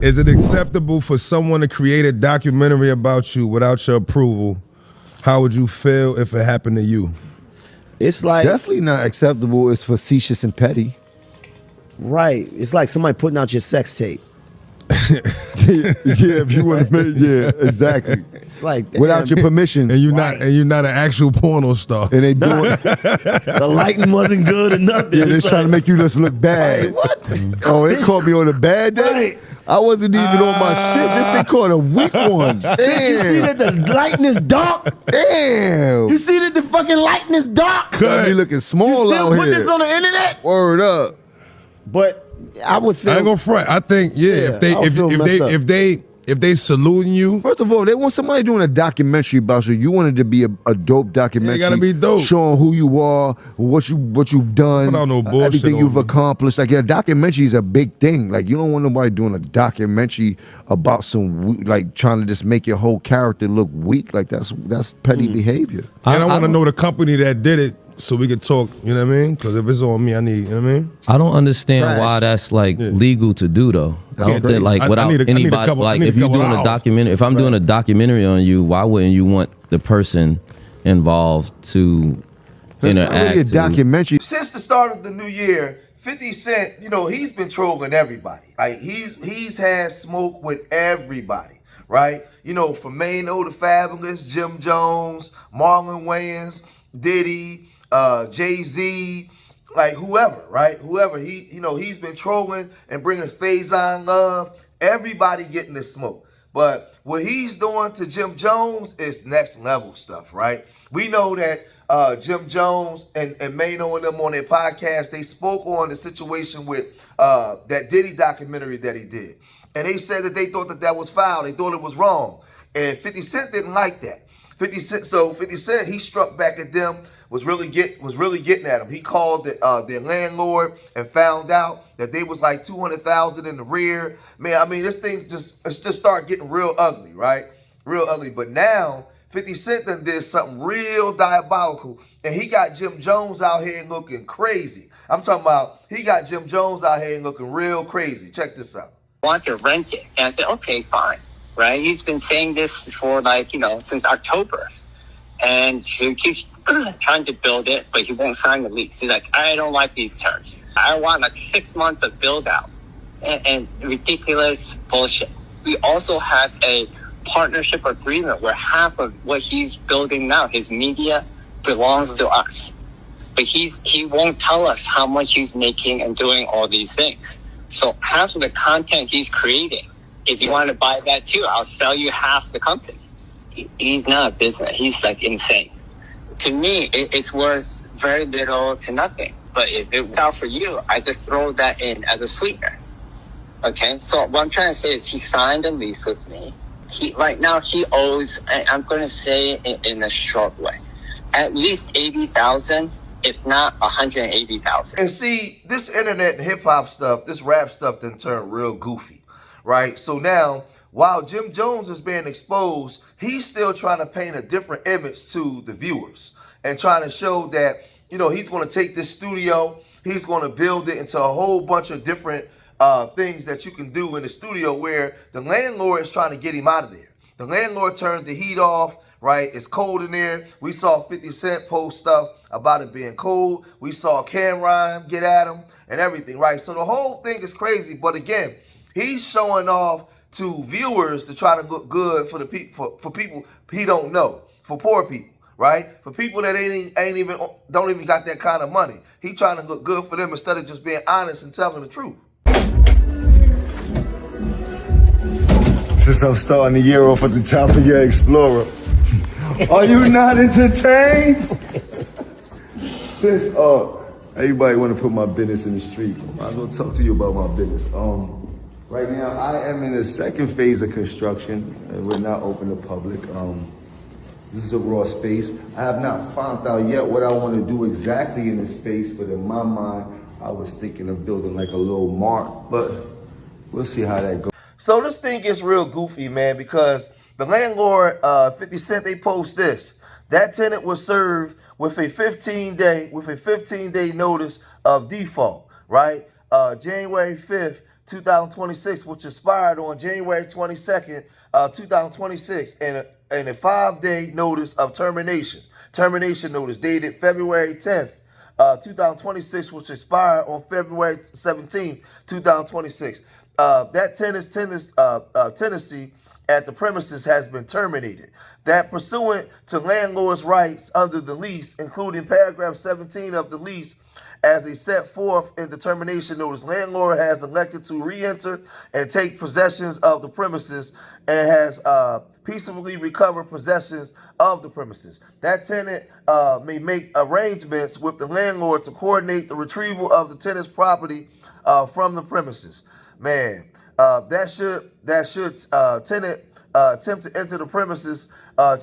Is it acceptable for someone to create a documentary about you without your approval? How would you feel if it happened to you? It's like Definitely not acceptable. It's facetious and petty. right. It's like somebody putting out your sex tape. Yeah, if you want to make, yeah, exactly. It's like Without your permission, And you're not an actual porno star. and they doing, the lighting wasn't good or nothing. yeah, they're It's trying to make you just look bad. like, what? Oh, they caught me on a bad day. Right. I wasn't even on my shit. This thing caught a weak one. Damn. You see that the lighting is dark? Damn. You see that the fucking lighting is dark? Got me looking You small still out put here. this on the internet? Word up. But I would feel I ain't gonna front. I think Yeah, I would feel messed up. if they saluting you, First of all, they want somebody doing a documentary about you. You want it to be a dope documentary. Yeah, it gotta be dope. Showing who you are, what you've done, Put out no bullshit everything on you've me. accomplished. Like, yeah, documentary is a big thing. Like, you don't want nobody doing a documentary about like trying to just make your whole character look weak. Like, that's petty behavior. and I want to know the company that did it so we could talk. You know what I mean? Because if it's on me, I need. You know what I mean? I don't understand Trash. why that's like legal to do though. I don't crazy. think like I without need a anybody couple- I like need a if you're couple doing a hours. documentary, if I'm doing a documentary on you, why wouldn't you want the person involved to It's not interact? really a to- documentary. Since the start of the new year, 50 Cent, he's been trolling everybody. Like he's had smoke with everybody, right? From Mano the Fabulous, Jim Jones, Marlon Wayans, Diddy, Jay-Z, like whoever, right? Whoever he's been trolling and bringing Faison Love, everybody getting this smoke. But what he's doing to Jim Jones is next level stuff, right? We know that Jim Jones and Mano and them on their podcast, they spoke on the situation with that Diddy documentary that he did. And they said that they thought that was foul. They thought it was wrong. And 50 Cent didn't like that. 50 Cent, he struck back at them, was really getting at them. He called their landlord and found out that they was like $200,000 in the rear. Man, I mean, this thing just started getting real ugly, right? Real ugly. But now 50 Cent done did something real diabolical, and he got Jim Jones out here looking crazy. I'm talking about he got Jim Jones out here looking real crazy. Check this out. Want to rent it. And I said, okay, fine. Right? He's been saying this for since October. And so he keeps trying to build it, but he won't sign the lease. He's like, I don't like these terms. I want 6 months of build out and ridiculous bullshit. We also have a partnership agreement where half of what he's building now, his media, belongs to us. But he won't tell us how much he's making and doing all these things. So half of the content he's creating, if you want to buy that too, I'll sell you half the company. He's not a business. He's insane. To me, it's worth very little to nothing. But if it works out for you, I just throw that in as a sweetener. Okay? So what I'm trying to say is he signed a lease with me. Right now he owes, I'm going to say in a short way, at least $80,000, if not $180,000. And see, this internet and hip hop stuff, this rap stuff done turned real goofy, right? So now, while Jim Jones is being exposed, he's still trying to paint a different image to the viewers and trying to show that, he's going to take this studio, he's going to build it into a whole bunch of different things that you can do in the studio, where the landlord is trying to get him out of there. The landlord turned the heat off, right? It's cold in there. We saw 50 Cent post stuff about it being cold. We saw Cameron get at him and everything, right? So the whole thing is crazy. But again, he's showing off to viewers to try to look good for the people, for people he don't know, for poor people, right? For people that don't even got that kind of money. He trying to look good for them instead of just being honest and telling the truth. Since I'm starting the year off at the top of your Explorer, are you not entertained? Since everybody want to put my business in the street, I might as well talk to you about my business. Right now, I am in the second phase of construction. We're not open to public. This is a raw space. I have not found out yet what I want to do exactly in this space, but in my mind, I was thinking of building like a little mart, but we'll see how that goes. So this thing gets real goofy, man, because the landlord, 50 Cent, they post this. That tenant was served with a 15-day notice of default, right? January 5th, 2026, which expired on January 22nd, 2026, and a 5-day notice of termination. Termination notice dated February 10th, 2026, which expired on February 17th, 2026. That tenancy at the premises has been terminated. That pursuant to landlord's rights under the lease, including paragraph 17 of the lease, as a set forth in the termination notice, landlord has elected to re-enter and take possessions of the premises and has peacefully recovered possessions of the premises. That tenant may make arrangements with the landlord to coordinate the retrieval of the tenant's property from the premises. Man, that should tenant attempt to enter the premises,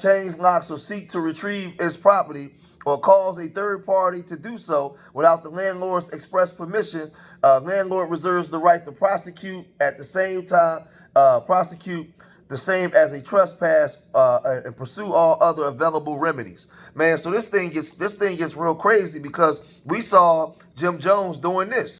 change locks, or seek to retrieve its property, or cause a third party to do so without the landlord's express permission, landlord reserves the right to prosecute at the same time, prosecute the same as a trespass, and pursue all other available remedies. Man, so this thing gets real crazy because we saw Jim Jones doing this.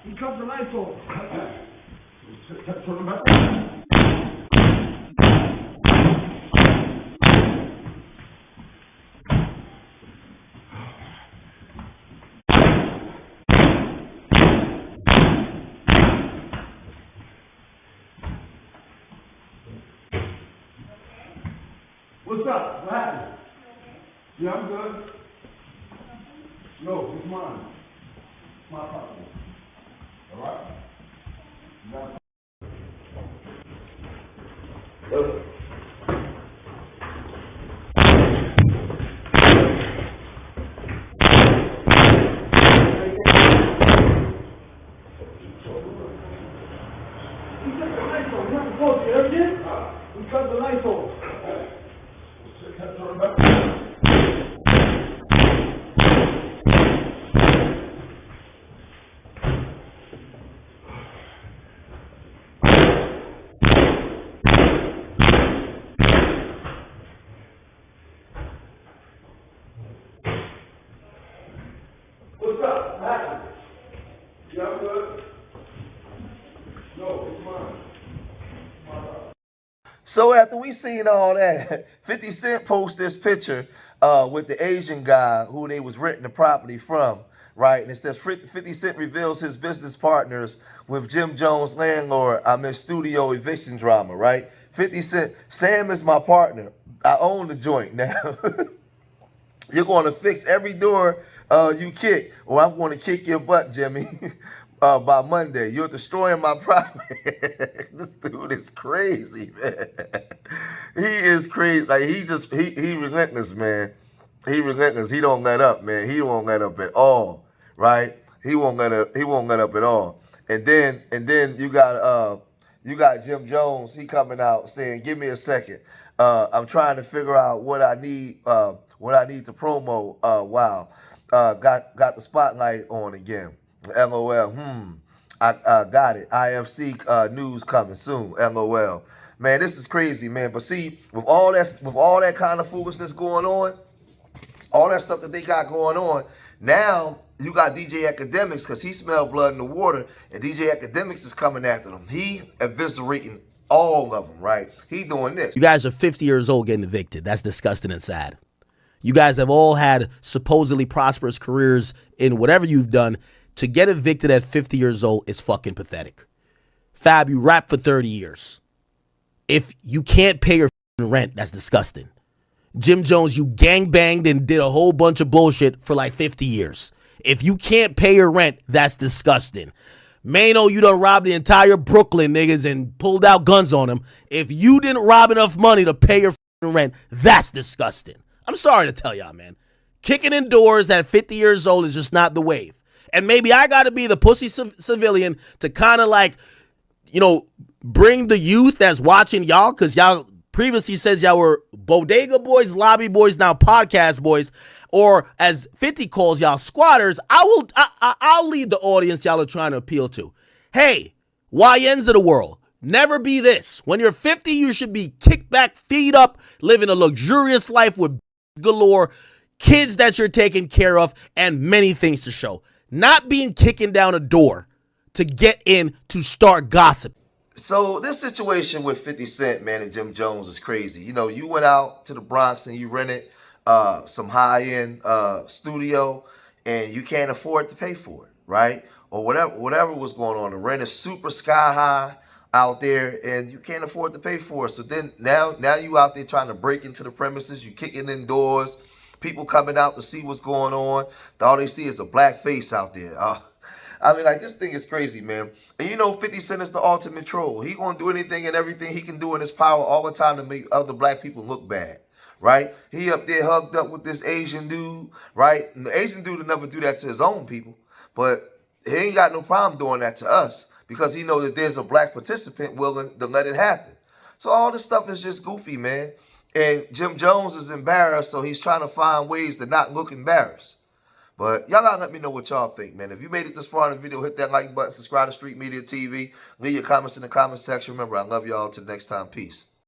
He cut the lights off. What's up? What happened? Yeah, I'm good. No, it's mine. It's my property. All right? You got it. We cut the lights off. What's up? What happened? Yeah, I'm good. No, it's mine. So after we seen all that, 50 Cent posts this picture with the Asian guy who they was renting the property from, right? And it says 50 Cent reveals his business partners with Jim Jones landlord amid studio eviction drama, right? 50 Cent, Sam is my partner. I own the joint now. You're going to fix every door you kick, or I'm going to kick your butt, Jimmy, by Monday. You're destroying my property. This dude is crazy, man. He is crazy. Like, he relentless, man. He relentless. He don't let up, man. He won't let up at all, right? He won't let up at all. And then you got Jim Jones. He coming out saying, "Give me a second. I'm trying to figure out what I need to promo. Wow. Got the spotlight on again. LOL. I got it. IFC news coming soon. LOL. Man, this is crazy, man. But see, with all that kind of foolishness going on, all that stuff that they got going on, now you got DJ Academics, because he smelled blood in the water, and DJ Academics is coming after them. He eviscerating all of them, right? He doing this. You guys are 50 years old getting evicted. That's disgusting and sad. You guys have all had supposedly prosperous careers in whatever you've done. To get evicted at 50 years old is fucking pathetic. Fab, you rapped for 30 years. If you can't pay your rent, that's disgusting. Jim Jones, you gangbanged and did a whole bunch of bullshit for like 50 years. If you can't pay your rent, that's disgusting. Mano, you done robbed the entire Brooklyn niggas and pulled out guns on them. If you didn't rob enough money to pay your rent, that's disgusting. I'm sorry to tell y'all, man. Kicking in doors at 50 years old is just not the wave. And maybe I got to be the pussy civilian to kind of like, bring the youth that's watching y'all, because y'all previously says y'all were bodega boys, lobby boys, now podcast boys, or as 50 calls y'all, squatters. I'll lead the audience y'all are trying to appeal to. Hey, YNs of the world. Never be this. When you're 50, you should be kicked back, feet up, living a luxurious life with galore, kids that you're taking care of, and many things to show. Not being kicking down a door to get in to start gossip. So this situation with 50 Cent, man, and Jim Jones is crazy. You know, you went out to the Bronx and you rented some high-end studio, and you can't afford to pay for it, right? Or whatever was going on. The rent is super sky high out there, and you can't afford to pay for it. So then now you out there trying to break into the premises. You kicking in doors. People coming out to see what's going on. All they see is a black face out there. I mean, like, this thing is crazy, man. And you know 50 Cent is the ultimate troll. He gonna do anything and everything he can do in his power all the time to make other black people look bad, right? He up there hugged up with this Asian dude, right? And the Asian dude will never do that to his own people, but he ain't got no problem doing that to us because he knows that there's a black participant willing to let it happen. So all this stuff is just goofy, man. And Jim Jones is embarrassed, so he's trying to find ways to not look embarrassed. But y'all gotta let me know what y'all think, man. If you made it this far in the video, hit that like button, subscribe to Street Media TV, leave your comments in the comment section. Remember, I love y'all. Till next time, peace.